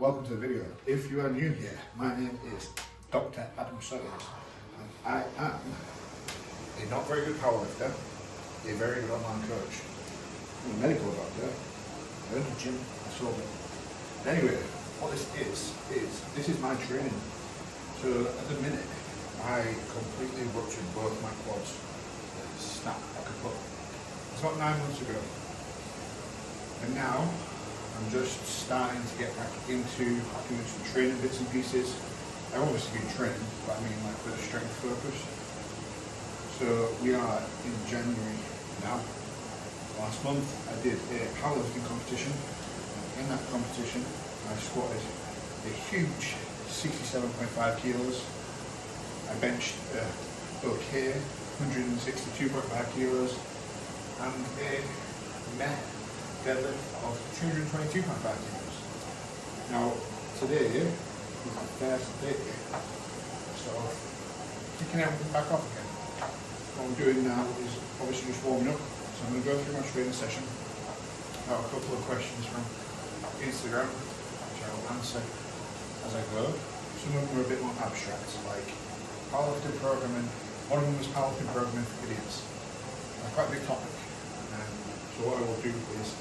Welcome to the video. If you are new here, my name is Dr. Adam Sutton, and I am a not very good powerlifter, a very good online coach, I'm a medical doctor, I own a gym, I sold it. Anyway, what this is this is my training. So at the minute, I completely ruptured both my quads. Snapped like a pup. It's about 9 months ago. And now, I'm just starting to get back into doing some training bits and pieces. I've obviously been training, but I mean like with a strength focus. So we are in January now. Last month I did a powerlifting competition. And in that competition I squatted a huge 67.5 kilos. I benched okay 162.5 kilos and a net deadlift of 222.5 kilos. Now today is the first day, so kicking everything back off again. What I'm doing now is obviously just warming up, so I'm going to go through my training session. I've got a couple of questions from Instagram which I will answer as I go. Some of them are a bit more abstract, like powerlifting programming. One of them was powerlifting programming for idiots. Quite a big topic. So what I will do is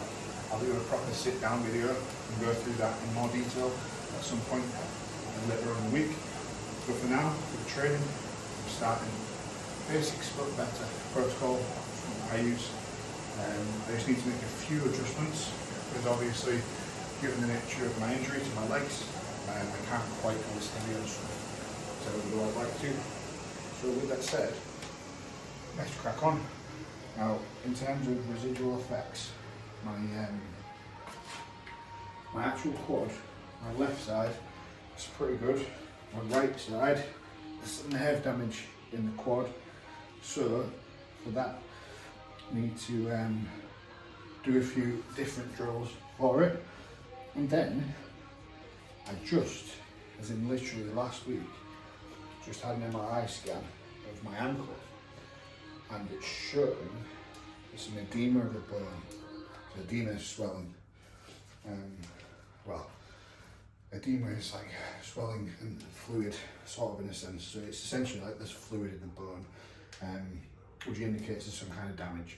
I'll do a proper sit down video and go through that in more detail at some point and later on in the week. But for now, with training, I'm starting basics but better protocol I use. I just need to make a few adjustments because obviously given the nature of my injury to my legs, I can't quite go as heavy on stuff as I would like to. So with that said, let's crack on. Now, in terms of residual effects, my actual quad, my left side is pretty good. My right side, there's some nerve damage in the quad. So, for that, I need to do a few different drills for it. And then, I just, as in literally last week, just had an MRI scan of my ankle. And it's showing some edema of the bone. So edema is swelling. Well, edema is like swelling and fluid, sort of in a sense. So it's essentially like there's fluid in the bone, which indicates there's some kind of damage.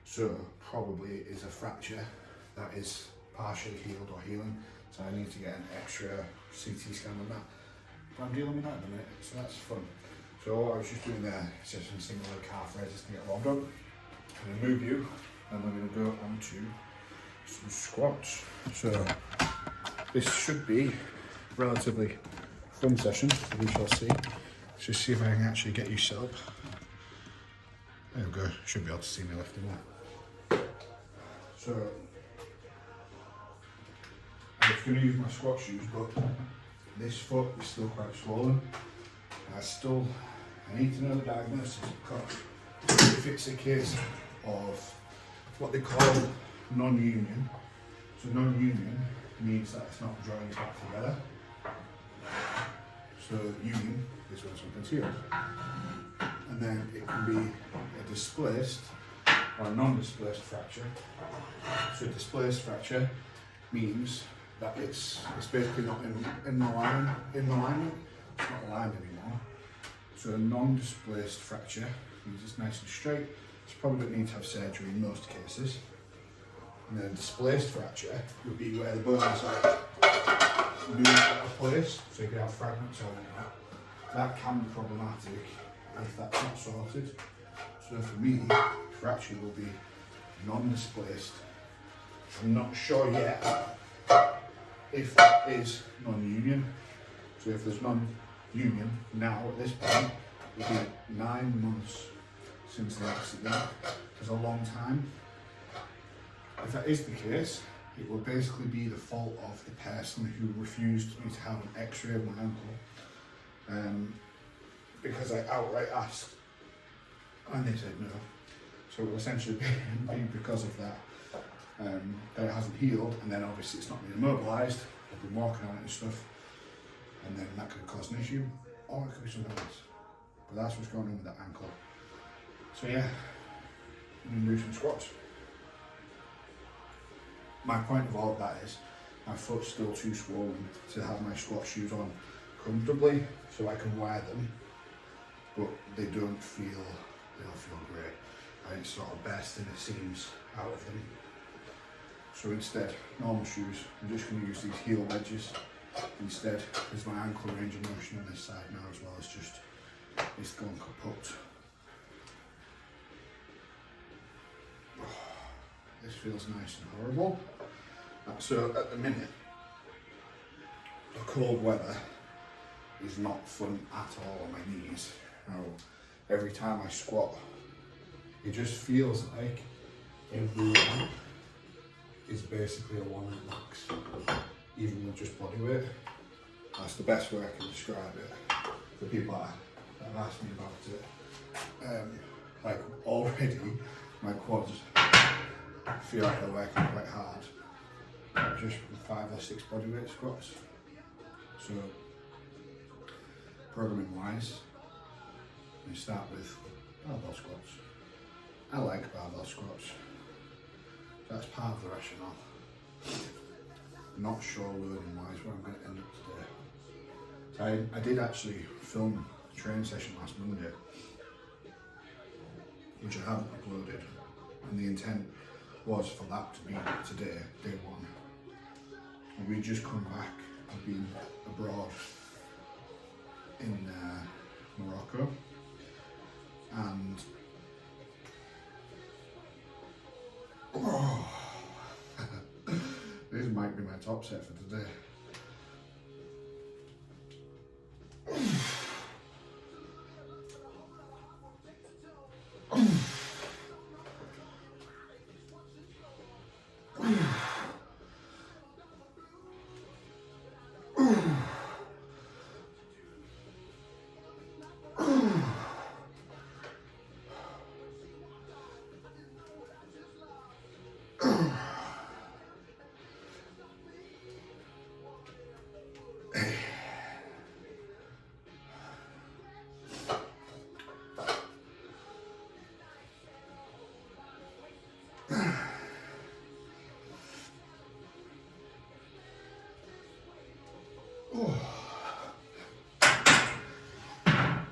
So probably it is a fracture that is partially healed or healing. So I need to get an extra CT scan on that. But I'm dealing with that at the minute, so that's fun. So what I was just doing there is just some single leg calf raises to get warmed up. I'm going to move you and we're going to go on to some squats. So this should be a relatively fun session, we shall see. Let's just see if I can actually get you set up. There we go, should be able to see me lifting that. So I'm just going to use my squat shoes, but this foot is still quite swollen. I need to know the diagnosis because if it's a case of what they call non-union, so non-union means that it's not drawing it back together. So union is when something's healed. And then it can be a displaced or a non-displaced fracture. So a displaced fracture means that it's basically not in alignment. It's not aligned anymore. So a non-displaced fracture means it's nice and straight. It's probably going to need to have surgery in most cases. And then a displaced fracture would be where the bone is like moved out of place. So you can have fragments on it. That can be problematic if that's not sorted. So for me, fracture will be non-displaced. I'm not sure yet if that is non-union. So if there's non-union now at this point, it'll be 9 months since the accident. It's a long time. If that is the case, it will basically be the fault of the person who refused me to have an x-ray of my ankle. Because I outright asked and they said no. So it will essentially be because of that. That it hasn't healed, and then obviously it's not been immobilised. I've been walking on it and stuff, and then that could have caused an issue, or it could be something else. But that's what's going on with that ankle. So yeah, I'm going to do some squats. My point of all of that is my foot's still too swollen to have my squat shoes on comfortably, so I can wear them, but they don't feel great. And it's sort of bursting the seams out of them. So instead, normal shoes, I'm just going to use these heel wedges instead, because my ankle range of motion on this side now as well is just, it's gone kaput. This feels nice and horrible. So at the minute, the cold weather is not fun at all on my knees. Now, every time I squat, it just feels like every rep is basically a 1 rep max, even with just body weight. That's the best way I can describe it for people that have asked me about it. Like already, my quads feel like they're working quite hard, just from 5 or 6 bodyweight squats. So, programming wise, we start with barbell squats. I like barbell squats. That's part of the rationale. Not sure loading wise where I'm going to end up today. So I did actually film a training session last Monday, which I haven't uploaded, and the intent was for that to be today, day 1. And we just come back and been abroad in Morocco, and this might be my top set for today.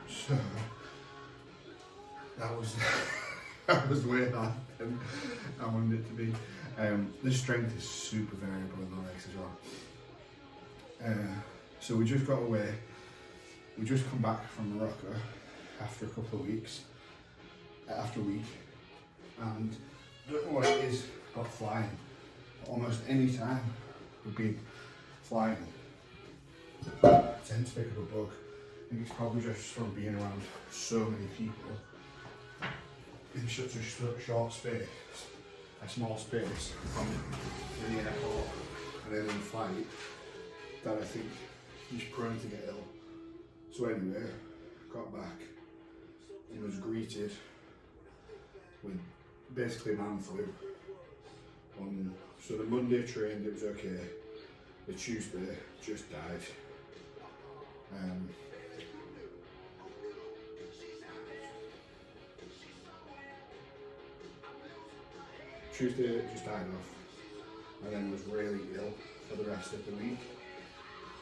So that was way harder than I wanted it to be. The strength is super variable in the legs as well. So we just got away. We just come back from Morocco after a couple of weeks, after a week, and I don't know what it is about flying. Almost any time we've been flying, I tend to pick up a bug. I think it's probably just from being around so many people in such a short space, a small space, in the airport and then in flight, that I think he's prone to get ill. So anyway, got back and was greeted with basically man flu. So the Monday trained, it was okay. The Tuesday just died. Tuesday just died off, and then was really ill for the rest of the week.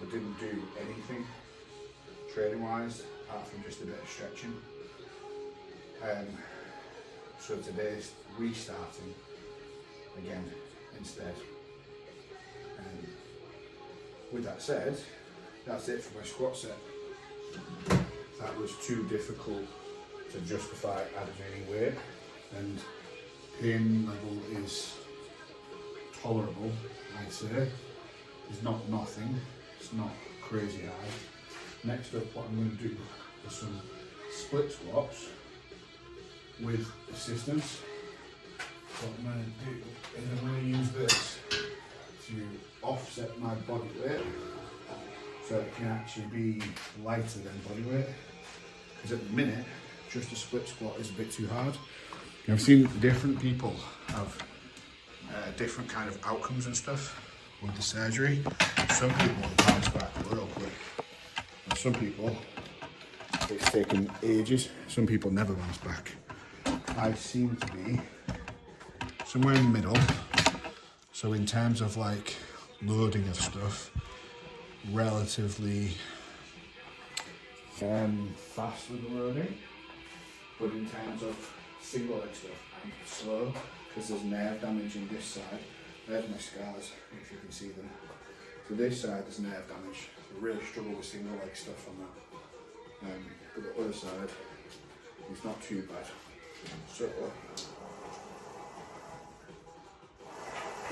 I didn't do anything training wise apart from just a bit of stretching. So today's restarting again instead. With that said, that's it for my squat set. That was too difficult to justify adding any weight, and pain level is tolerable, I'd say. It's not nothing, it's not crazy high. Next up, what I'm going to do is some split squats with assistance. What I'm going to do is I'm going to use this to offset my body weight so it can actually be lighter than body weight, because at the minute just a split squat is a bit too hard. I've seen different people have different kind of outcomes and stuff with the surgery. Some people bounce back real quick, and some people it's taken ages. Some people never bounce back. I seem to be somewhere in the middle. So in terms of like loading of stuff relatively fast with the loading, but in terms of single leg stuff, I'm slow because there's nerve damage in this side. There's my scars, if you can see them. So this side there's nerve damage. I really struggle with single leg stuff on that. But the other side is not too bad. So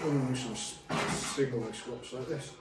I'm going to do some single leg squats like this.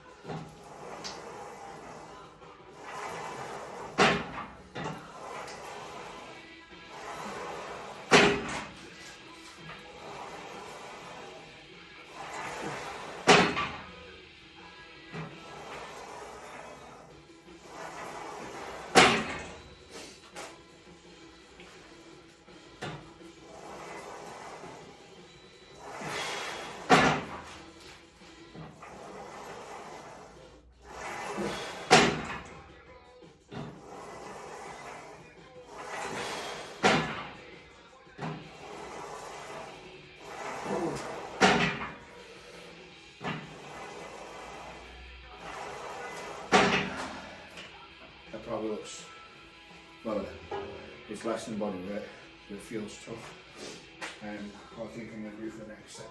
That probably looks, well, it's less than body weight, but it feels tough. What I think I'm going to do for the next set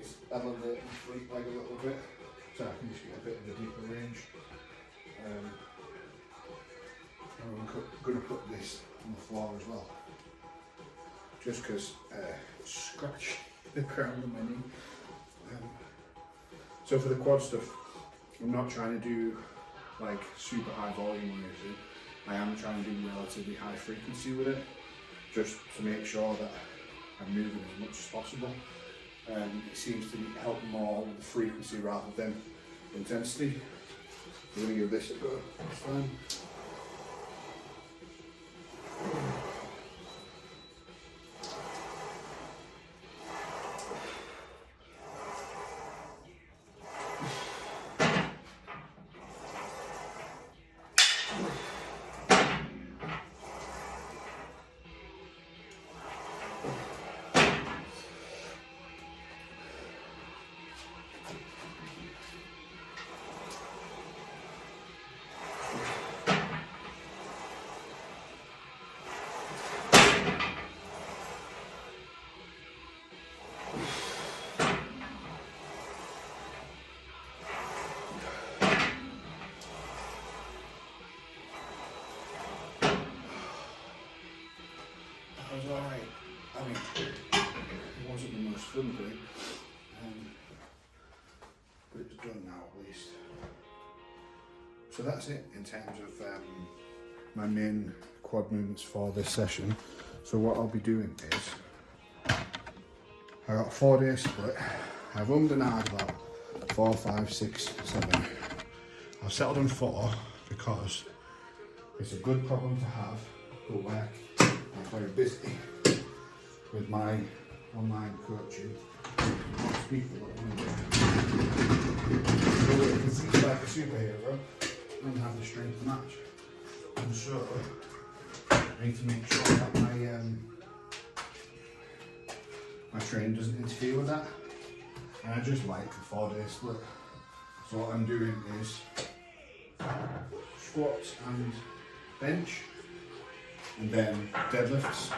is elevate my front leg a little bit, so I can just get a bit of a deeper range. I'm going to put this on the floor as well, just because scratch the ground on my knee. So for the quad stuff, I'm not trying to do like super high volume or anything. I am trying to do relatively high frequency with it, just to make sure that I'm moving as much as possible. It seems to help more with the frequency rather than intensity. I'm going to give this a go this time. That was alright. I mean, it wasn't the most fun thing, but it's done now at least. So that's it in terms of my main quad movements for this session. So what I'll be doing is, I got a 4-day split. I've ummed and ahed about 4, 5, 6, 7. I've settled on 4 because it's a good problem to have, but where I'm very busy with my online coaching. I'll speak a little bit. So it seems like a superhero and have the strength to match. And so I need to make sure that my training doesn't interfere with that. And I just like the 4-day split. So what I'm doing is squats and bench, and then deadlifts.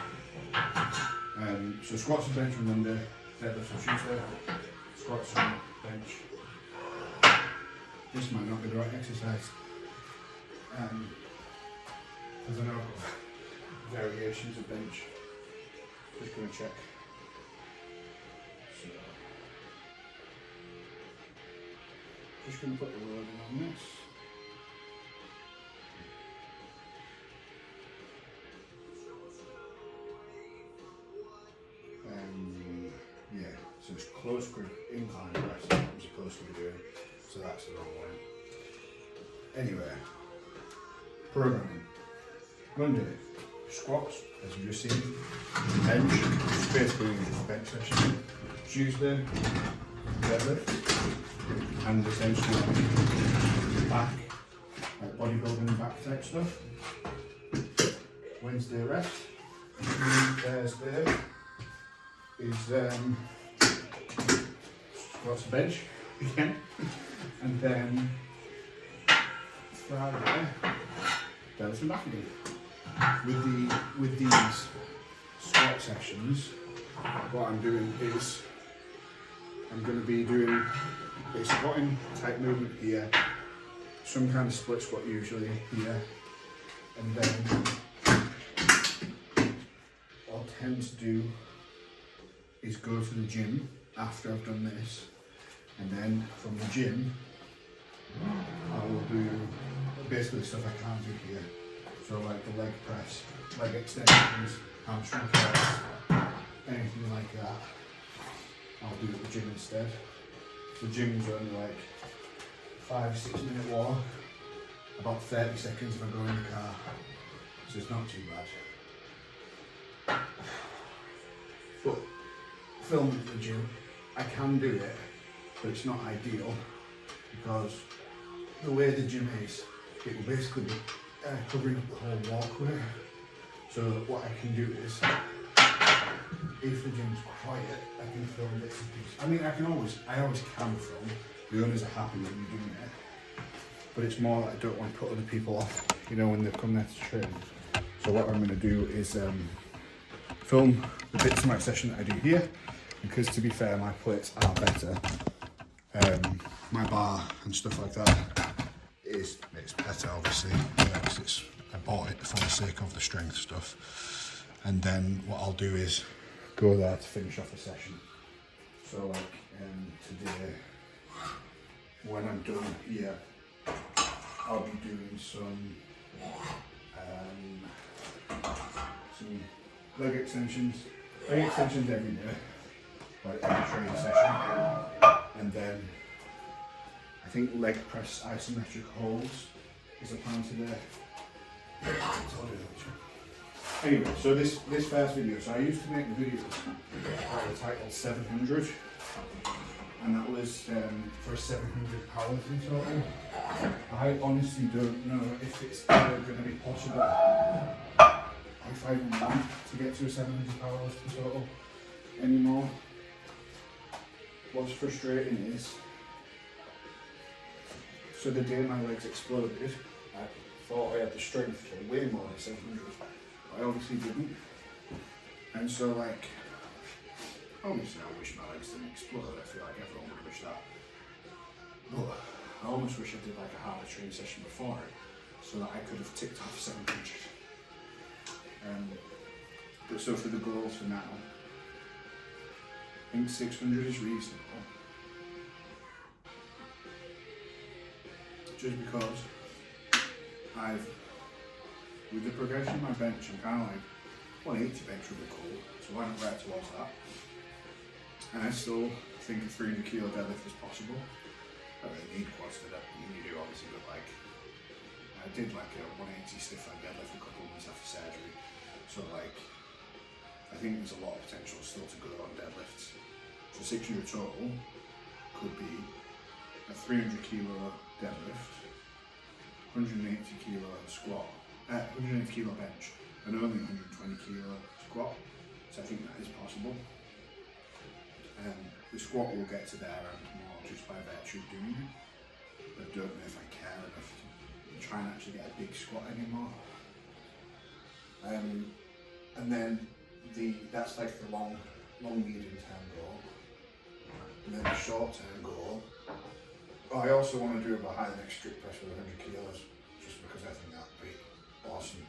So squats and bench on Monday, deadlifts on Tuesday, squats and bench. This might not be the right exercise. Because I know I've got variations of bench. Just going to check. So, just going to put the loading on this. Yeah, so it's close grip incline press I'm supposed to be doing, so that's the wrong one. Anyway, programming. Monday, squats, as you've just seen, bench, it's basically just a bench session. Tuesday, deadlift, and essentially back, like bodybuilding back type stuff. Wednesday rest, Thursday is squats and bench again, And then Friday, deadlift and back again. With these squat sessions, what I'm doing is I'm going to be doing a squatting type movement here, some kind of split squat usually here, and then what I'll tend to do is go to the gym after I've done this, and then from the gym I will do basically the stuff I can't do here. So like the leg press, leg extensions, hamstring curls, anything like that, I'll do at the gym instead. The gym's only like 5-6 minute walk, about 30 seconds if I go in the car, so it's not too bad. But filming at the gym, I can do it, but it's not ideal because the way the gym is, it will basically be covering up the whole walkway. So what I can do is, if the gym's quiet, I can film bits and pieces. I mean, I always can film. The owners are happy when you're doing it, but it's more that I don't want to put other people off, you know, when they come there to train. So what I'm going to do is film the bits of my session that I do here, because to be fair, my plates are better. My bar and stuff like that it's better, obviously, because I bought it for the sake of the strength stuff. And then what I'll do is go there to finish off the session. So like today, when I'm done here, I'll be doing some leg extensions every day, like every training session, and then I think leg press isometric holds is a plan today. Anyway, so this first video, so I used to make the videos that were titled 700, and that was for a 700 powerlifting total. I honestly don't know if it's ever going to be possible, if I even want to get to a 700 powerlifting total anymore. What's frustrating is, so the day my legs exploded, I thought I had the strength for way more than 700. I obviously didn't. And so like, obviously I wish my legs didn't explode. I feel like everyone would wish that. But I almost wish I did like a harder training session before it, so that I could have ticked off 700. But so for the goals for now, I think 600 is reasonable. Just because with the progression of my bench, I'm kind of like, 180 bench would be cool, so why not work towards that? And I still think a 300 kilo deadlift is possible. I don't really need quads for that, you do obviously, but like, I did like a 180 stiff leg deadlift a couple of months after surgery, so like, I think there's a lot of potential still to go on deadlifts. So 600 total could be a 300 kilo deadlift, 180 kilo squat, 180 kilo bench, and only 120 kilo squat. So I think that is possible. The squat will get to there and more just by virtue of doing it. But I don't know if I care enough to try and actually get a big squat anymore. And then that's like the long medium term goal. And then the short term goal, I also want to do a behind the neck strict press with 100 kilos, just because I think that would be awesome.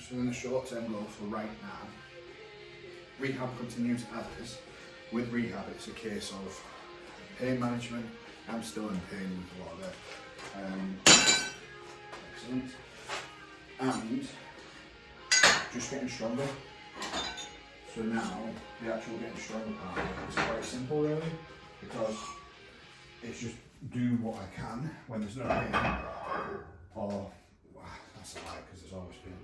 So then the short term goal for right now, rehab continues as is. With rehab, it's a case of pain management. I'm still in pain with a lot of it. Excellent. And just getting stronger. So now, the actual getting stronger part is quite simple really, because it's just do what I can when there's no pain, or, that's a lie because there's always pain.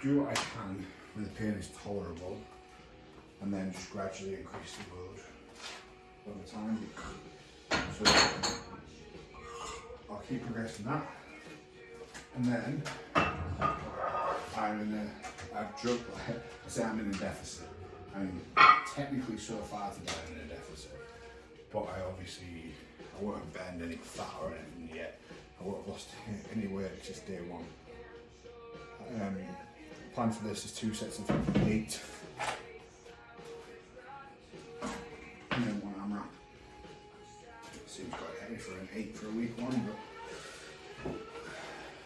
Do what I can when the pain is tolerable, and then just gradually increase the load over time. So I'll keep progressing that, and then I'm in a deficit. I mean, technically so far today I'm in a deficit. but I won't have burned any fat or anything yet. I won't have lost any weight just day one. Plan for this is 2 sets of 8. And then 1 AMRAP. Seems quite heavy for an 8 for a week one, but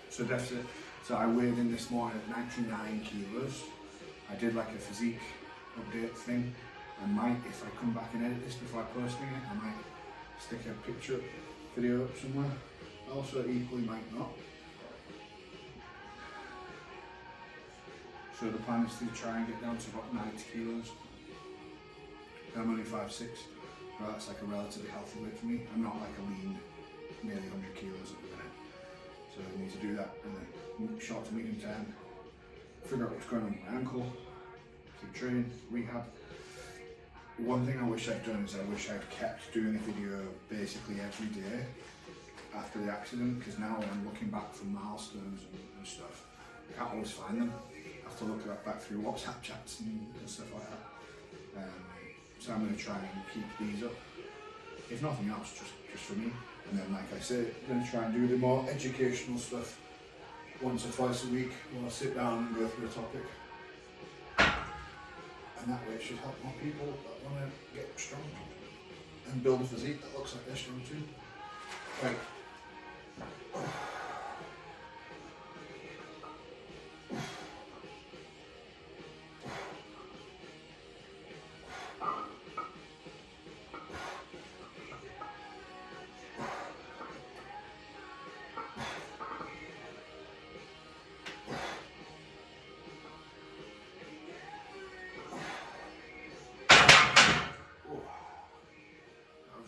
so deficit. So I weighed in this morning at 99 kilos. I did like a physique update thing. I might, if I come back and edit this before I posting it, I might stick a picture video up somewhere. Also equally might not. So the plan is to try and get down to about 90 kilos. I'm only 5'6", but that's like a relatively healthy weight for me. I'm not like a lean, nearly 100 kilos at the minute. So I need to do that in the short to medium term. Figure out what's going on with my ankle, keep training, rehab. One thing I wish I'd done is I wish I'd kept doing a video basically every day after the accident, because now when I'm looking back from milestones and stuff, I can't always find them. I have to look back through WhatsApp chats and stuff like that. So I'm going to try and keep these up, if nothing else, just for me. And then, like I said, I'm going to try and do the more educational stuff once or twice a week where I'll sit down and go through a topic. And that way it should help more people that want to get strong and build a physique that looks like they're strong too. Right.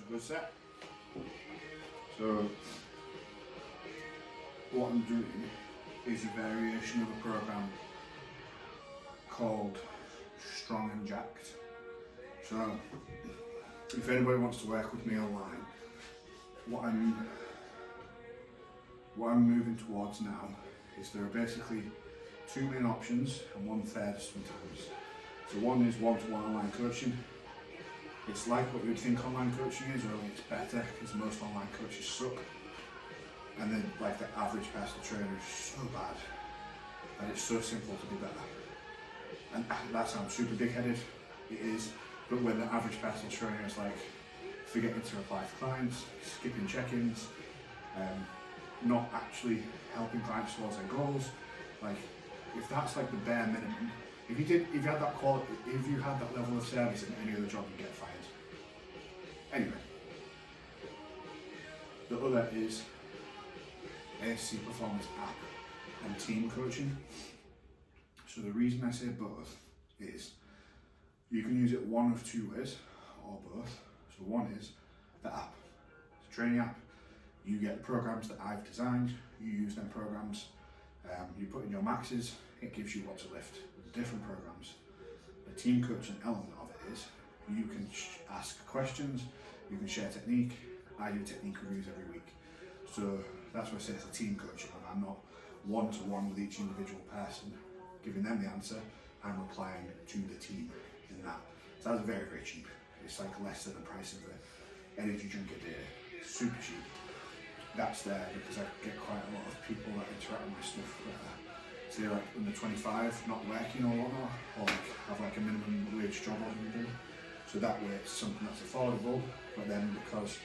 Good set. So what I'm doing is a variation of a program called Strong and Jacked. So if anybody wants to work with me online, what I'm moving towards now is there are basically 2 main options and 1 third sometimes. So one is one-to-one online coaching. It's like what you would think online coaching is, only it's better, because most online coaches suck. And then like the average personal trainer is so bad, and it's so simple to be better. And that sounds super big-headed, it is, but when the average personal trainer is like forgetting to reply to clients, skipping check-ins, not actually helping clients towards their goals, like if that's like the bare minimum, if you had that quality, if you had that level of service in any other job, you'd get fired. Anyway, the other is ASC Performance app and team coaching. So the reason I say both is you can use it one of 2 ways, or both. So one is the app. It's a training app. You get the programs that I've designed, you use them programs, you put in your maxes, it gives you what to lift. Different programs. The team coaching element of it is you can ask questions, you can share technique. I do technique reviews every week. So that's why I say it's a team coaching, and I'm not one-to-one with each individual person giving them the answer. I'm replying to the team in that. So that's very, very cheap. It's like less than the price of an energy drink a day. It's super cheap. That's there because I get quite a lot of people that interact with my stuff. Say like under 25, not working or whatnot, or like have like a minimum wage job or something. So that way it's something that's affordable, but then because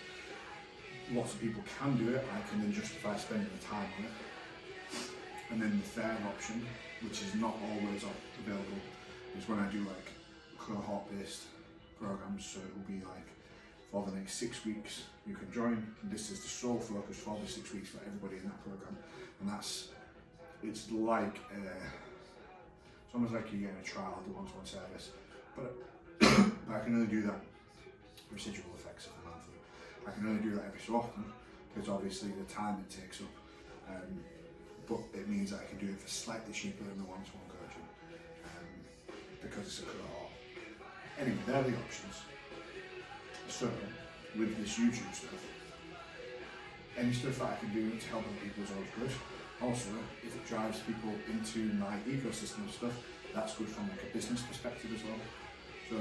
lots of people can do it, I can then justify spending the time on it. And then the third option, which is not always available, is when I do like cohort-based programs. So it will be like for the next 6 weeks you can join. And this is the sole focus for the 6 weeks for everybody in that program, and it's like it's almost like you're getting a trial of the one-to-one service, but I can only do that residual effects of the monthly. I can only do that every so often because obviously the time it takes up, but it means that I can do it for slightly cheaper than the one-to-one coaching because it's a cohort. Anyway, they're the options. So with this YouTube stuff, any stuff that I can do to help people is always good. Also, if it drives people into my ecosystem of stuff, that's good from like a business perspective as well. So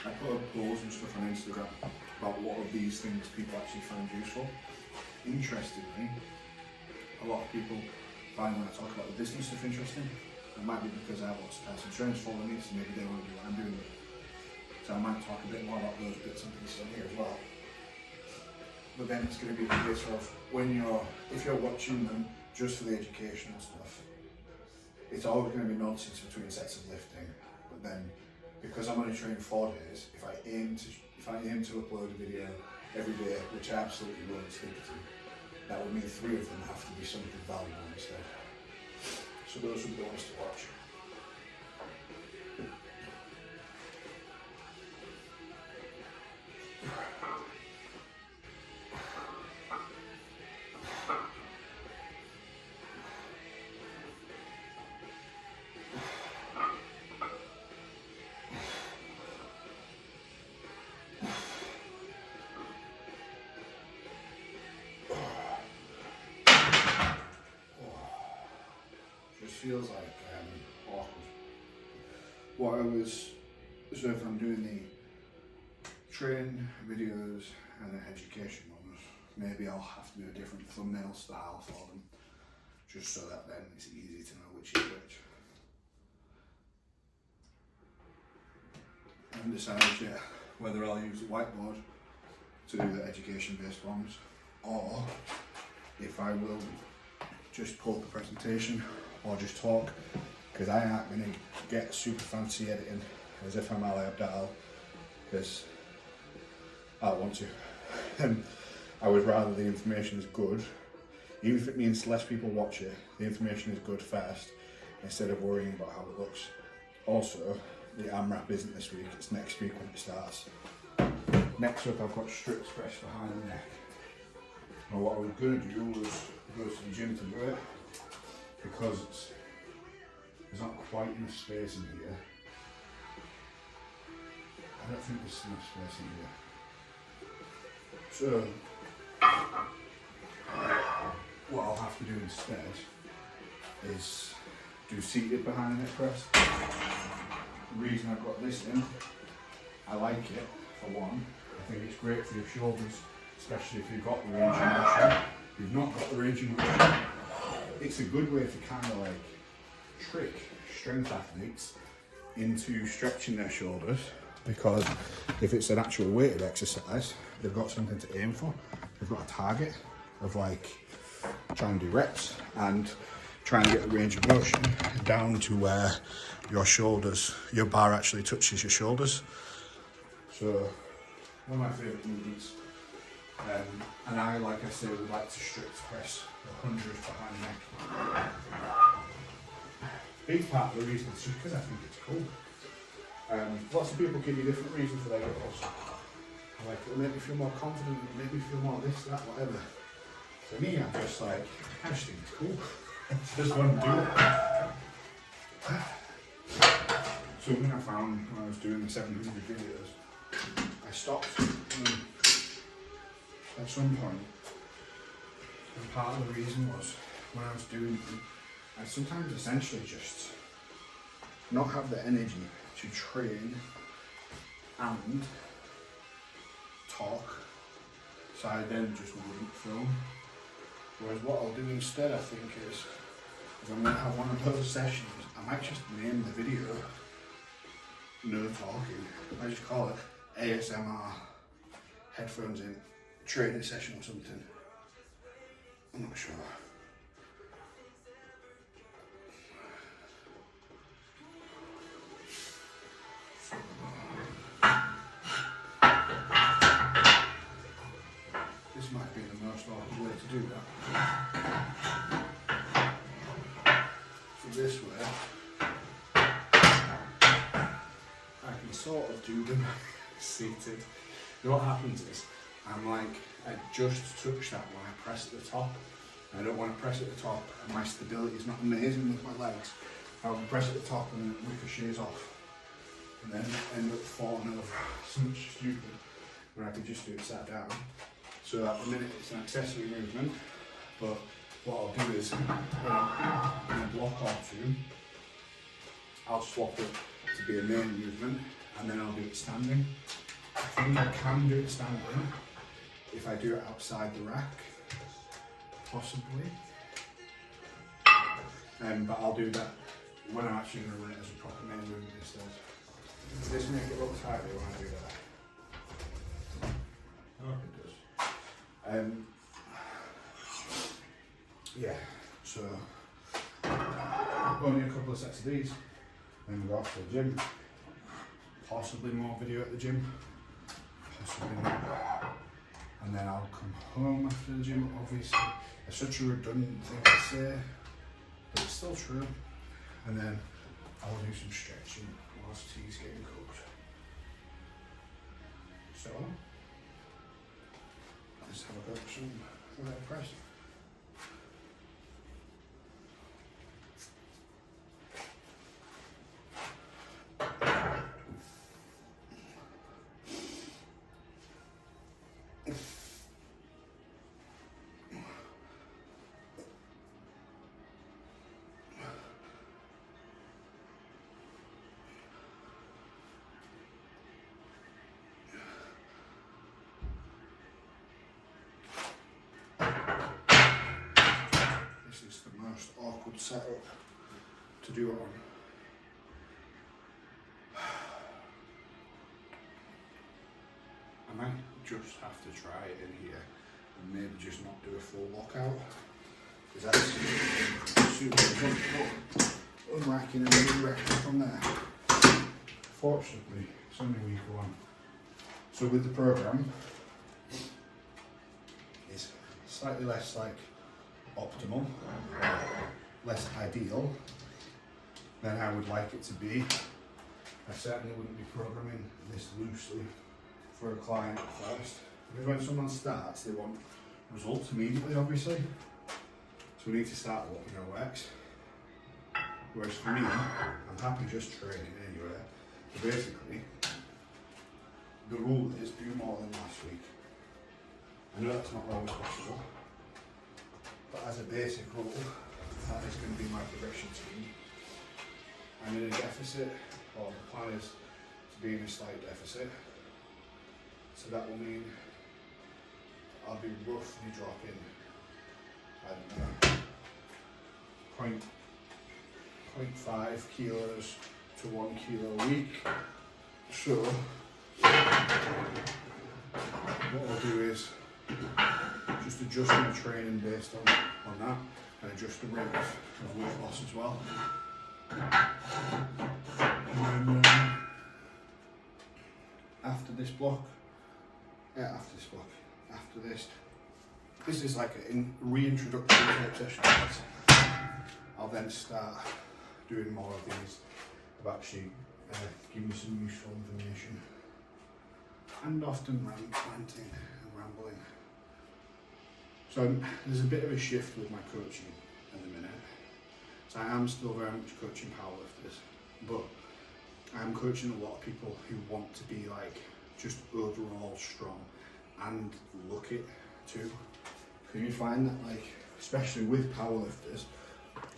I put up polls and stuff on Instagram about what of these things people actually find useful. Interestingly, a lot of people find when I talk about the business stuff interesting. It might be because I have lots of personal trainers following me, so maybe they want to do what I'm doing. So I might talk a bit more about those bits and pieces on here as well. But then it's going to be a case of if you're watching them just for the education and stuff, it's always going to be nonsense between sets of lifting. But then, because I'm only training 4 days, if I aim to upload a video every day, which I absolutely won't stick to, that would mean 3 of them have to be something valuable instead. So those would be the ones to watch. Feels like awkward. So if I'm doing the training videos and the education ones, maybe I'll have to do a different thumbnail style for them, just so that then it's easy to know which is which. I haven't decided yet whether I'll use the whiteboard to do the education based ones, or if I will just pull up a presentation or just talk, because I aren't going to get super fancy editing as if I'm Ali Abdal, because I want to. I would rather the information is good, even if it means less people watch it, the information is good first, instead of worrying about how it looks. Also, the AMRAP isn't this week, it's next week when it starts. Next up I've got strict press behind the neck. And what I was going to do was go to the gym to do it, because there's not quite enough space in here. I don't think there's enough space in here. So, what I'll have to do instead is do seated behind the neck press. The reason I've got this in, I like it, for one. I think it's great for your shoulders, especially if you've got the range of motion. If you've not got the range of motion, it's a good way to kind of like trick strength athletes into stretching their shoulders, because if it's an actual weighted exercise, they've got something to aim for. They've got a target of like trying to do reps and trying to get the range of motion down to where your shoulders, your bar actually touches your shoulders. So one of my favourite movements. And I, like I said, would like to strict press the 100 behind the neck. Big part of the reason is just because I think it's cool. Lots of people give you different reasons for their goals. Like, it'll make me feel more confident, it'll make me feel more this, that, whatever. For me, I'm just like, I just think it's cool. Just want to do it. Something I found when I was doing the 700 videos, I stopped at some point, and part of the reason was when I was doing them, I sometimes essentially just not have the energy to train and talk, so I then just wouldn't film. Whereas what I'll do instead, I think, is if I'm going to have one of those sessions, I might just name the video no talking. I just call it ASMR, headphones in, training session or something. I'm not sure. This might be the most awkward way to do that. So this way, I can sort of do them seated. You know what happens is, I just touch that when I press at the top. I don't want to press at the top and my stability is not amazing with my legs. I will press at the top and then it ricochets off. And then end up falling over something stupid when I could just do it sat down. So at the minute it's an accessory movement, but what I'll do is in a block or two, I'll swap it to be a main movement, and then I'll do it standing. I think I can do it standing if I do it outside the rack, possibly. But I'll do that when I'm actually going to run it as a proper main movement instead. Does this make it look tighter when I do that? I hope it does. Yeah, so only a couple of sets of these, then we'll go off to the gym. Possibly more video at the gym, possibly not. And then I'll come home after the gym, obviously. It's such a redundant thing to say, but it's still true. And then I'll do some stretching whilst tea's getting cooked. So, let's have a go at some leg press. This is the most awkward setup to do it on. I might just have to try it in here and maybe just not do a full lockout, because that's super uncomfortable. Unracking and re-racking from there. Fortunately, it's only week 1. So with the program, it's slightly less like optimal, less ideal than I would like it to be. I certainly wouldn't be programming this loosely for a client at first, because when someone starts, they want results immediately, obviously. So we need to start what we know works. Whereas for me, I'm happy just training anywhere. So basically, the rule is do more than last week. I know that's not always possible, but as a basic rule, that is going to be my progression scheme. I'm in a deficit, or the plan is to be in a slight deficit. So that will mean I'll be roughly dropping, I don't know, 0.5 kilos to 1 kilo a week. So what I'll do is just adjust my training based on that, and adjust the rate of weight loss as well. And then after this is like a reintroductory type session. I'll then start doing more of these, of actually giving you some useful information, and often ranting and rambling. So there's a bit of a shift with my coaching at the minute. So I am still very much coaching powerlifters, but I'm coaching a lot of people who want to be like just overall strong and look it too. Because you find that, like, especially with powerlifters,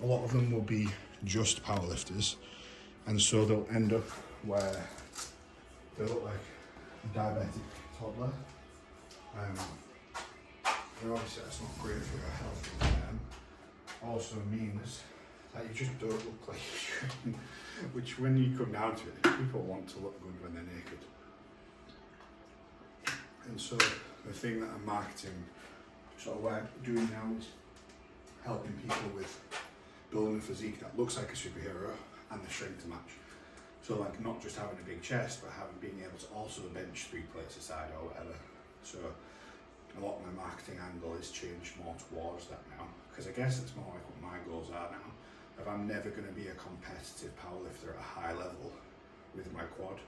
a lot of them will be just powerlifters, and so they'll end up where they look like a diabetic toddler. And obviously that's not great for your health. Also means that you just don't look like you're training, which when you come down to it, people want to look good when they're naked. And so the thing that I'm marketing, sort of what I'm doing now, is helping people with building a physique that looks like a superhero and the strength to match. So like not just having a big chest, but being able to also bench 3 plates a side or whatever. So a lot of my marketing angle is changed more towards that now, because I guess it's more like what my goals are now. If I'm never going to be a competitive powerlifter at a high level with my quads,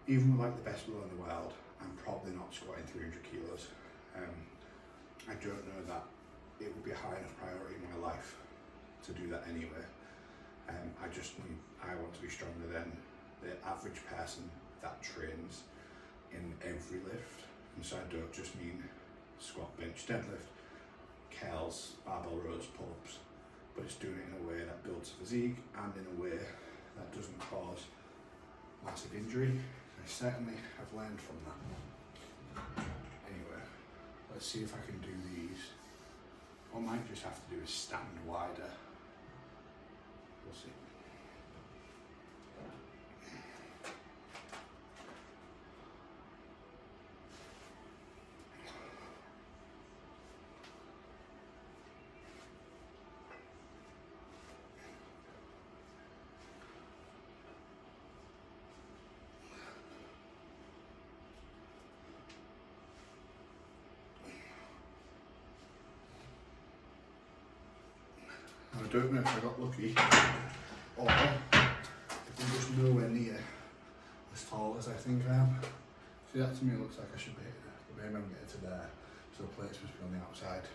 even with like the best will in the world, I'm probably not squatting 300 kilos. I don't know that it would be a high enough priority in my life to do that anyway. I want to be stronger than the average person that trains in every lift. And so I don't just mean squat, bench, deadlift, curls, barbell rows, pull-ups, but it's doing it in a way that builds physique and in a way that doesn't cause massive injury. I certainly have learned from that. Anyway, let's see if I can do these. What I might just have to do is stand wider. We'll see. I don't know if I got lucky or if I'm just nowhere near as tall as I think I am. See, that to me looks like I should be hitting it, but maybe I'm getting to there, so the plates must be on the outside.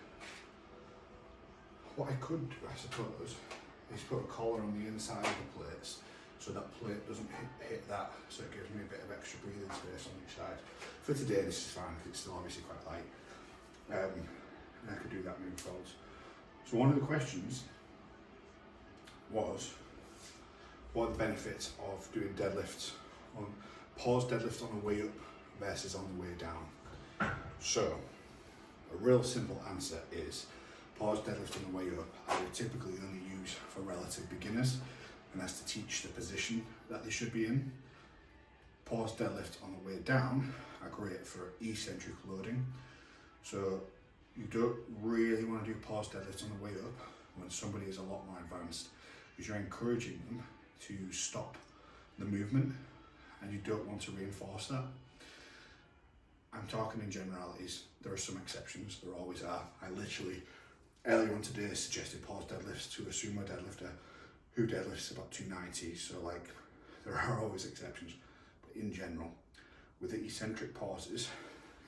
What I could do, I suppose, is put a collar on the inside of the plates so that plate doesn't hit that, so it gives me a bit of extra breathing space on each side. For today this is fine because it's still obviously quite light, and I could do that moving forwards. So one of the questions was, what are the benefits of doing deadlifts, on pause deadlift on the way up versus on the way down? So a real simple answer is pause deadlift on the way up I would typically only use for relative beginners, and that's to teach the position that they should be in. Pause deadlift on the way down are great for eccentric loading. So you don't really want to do pause deadlifts on the way up when somebody is a lot more advanced, because you're encouraging them to stop the movement and you don't want to reinforce that. I'm talking in generalities. There are some exceptions, there always are. I literally earlier on today suggested pause deadlifts to a sumo deadlifter who deadlifts about 290, so like there are always exceptions, but in general with the eccentric pauses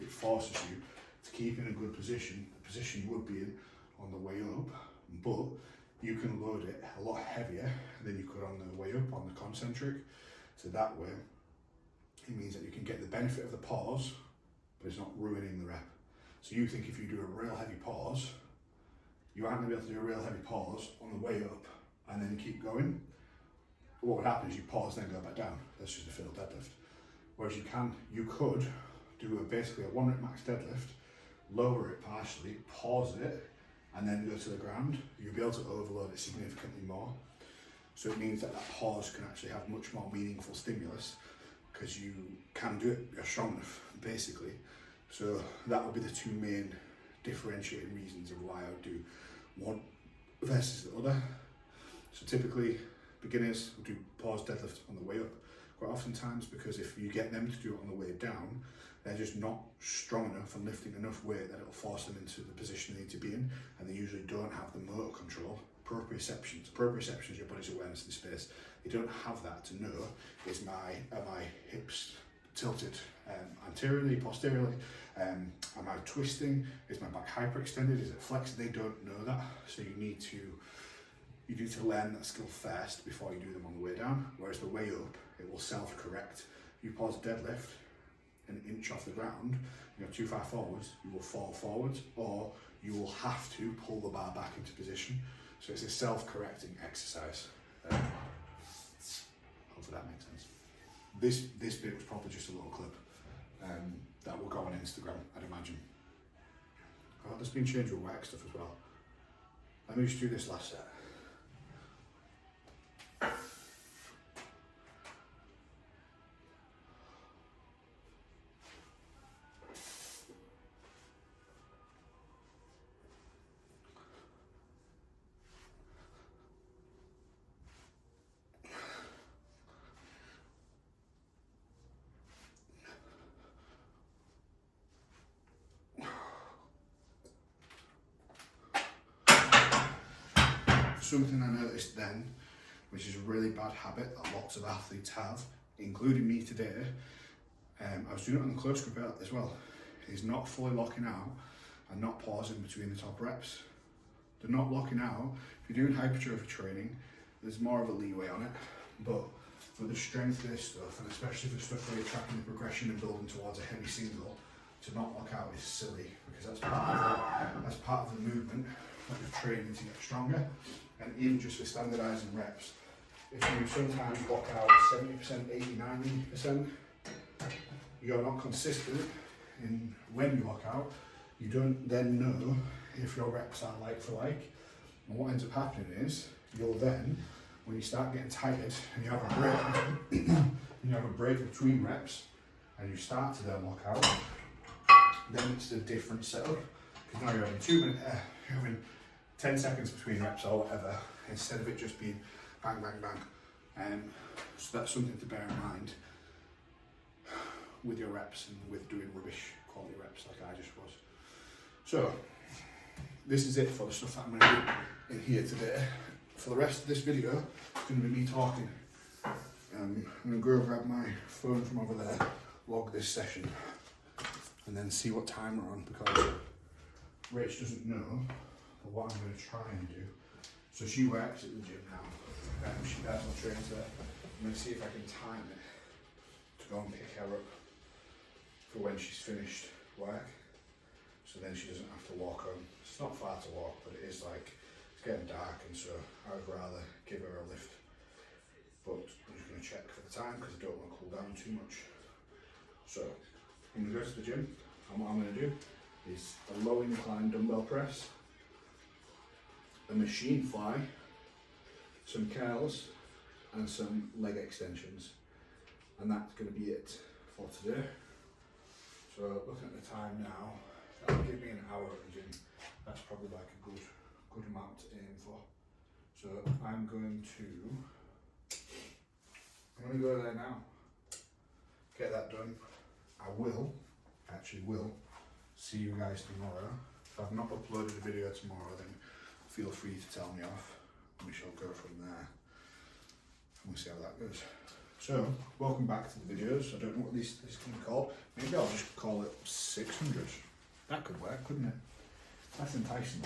it forces you to keep in a good position, the position you would be in on the way up, but you can load it a lot heavier than you could on the way up on the concentric. So that way, it means that you can get the benefit of the pause, but it's not ruining the rep. So you think if you do a real heavy pause, you aren't gonna be able to do a real heavy pause on the way up and then keep going. What would happen is you pause, then go back down. That's just a fiddle deadlift. Whereas you could do basically a 1 rep max deadlift, lower it partially, pause it, and then go to the ground. You'll be able to overload it significantly more. So it means that pause can actually have much more meaningful stimulus because you can do it, you're strong enough, basically. So that would be the two main differentiating reasons of why I would do one versus the other. So typically, beginners will do pause deadlift on the way up quite oftentimes, because if you get them to do it on the way down, they're just not strong enough and lifting enough weight that it'll force them into the position they need to be in, and they usually don't have the motor control. Proprioception is your body's awareness in space. They don't have that to know, are my hips tilted anteriorly, posteriorly? Am I twisting? Is my back hyperextended? Is it flexed? They don't know that, so you need to learn that skill first before you do them on the way down. Whereas the way up, it will self-correct. You pause deadlift an inch off the ground, you're too far forwards, you will fall forwards, or you will have to pull the bar back into position. So it's a self-correcting exercise. Hopefully that makes sense. This bit was probably just a little clip that will go on Instagram, I'd imagine. Oh, there's been change with work stuff as well. Let me just do this last set. Something I noticed then, which is a really bad habit that lots of athletes have, including me today, I was doing it on the close grip as well, is not fully locking out and not pausing between the top reps. The not locking out, if you're doing hypertrophy training, there's more of a leeway on it, but for the strength-based stuff, and especially for stuff where you're tracking the progression and building towards a heavy single, to not lock out is silly, because that's part of the movement that you're training to get stronger. And even just for standardising reps, if you sometimes block out 70%, 80, 90%, you're not consistent in when you lock out, you don't then know if your reps are like for like. And what ends up happening is, you'll then, when you start getting tired and you have a break, between reps, and you start to then lock out, then it's a different setup. Because now you're having 2 minutes, you're having 10 seconds between reps or whatever, instead of it just being bang, bang, bang. So that's something to bear in mind with your reps and with doing rubbish quality reps like I just was. So this is it for the stuff that I'm going to do in here today. For the rest of this video, it's going to be me talking. I'm going to go grab my phone from over there, log this session, and then see what time we're on, because Rach doesn't know what I'm going to try and do. So she works at the gym now. She personal trains there. I'm going to see if I can time it to go and pick her up for when she's finished work, so then she doesn't have to walk home. It's not far to walk, but it is like, it's getting dark, and so I would rather give her a lift. But I'm just going to check for the time because I don't want to cool down too much. So I'm going to go to the gym, and what I'm going to do is a low incline dumbbell press, a machine fly, some curls, and some leg extensions, and that's going to be it for today. So looking at the time now, that'll give me an hour at the gym. That's probably like a good amount to aim for. So I'm going to go there now, get that done. I actually will see you guys tomorrow. If I've not uploaded a video tomorrow, then feel free to tell me off. We shall go from there. We'll see how that goes. So, welcome back to the videos. I don't know what this can be called. Maybe I'll just call it 600. That could work, couldn't it? That's enticing,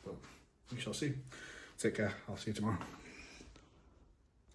but we shall see. Take care. I'll see you tomorrow.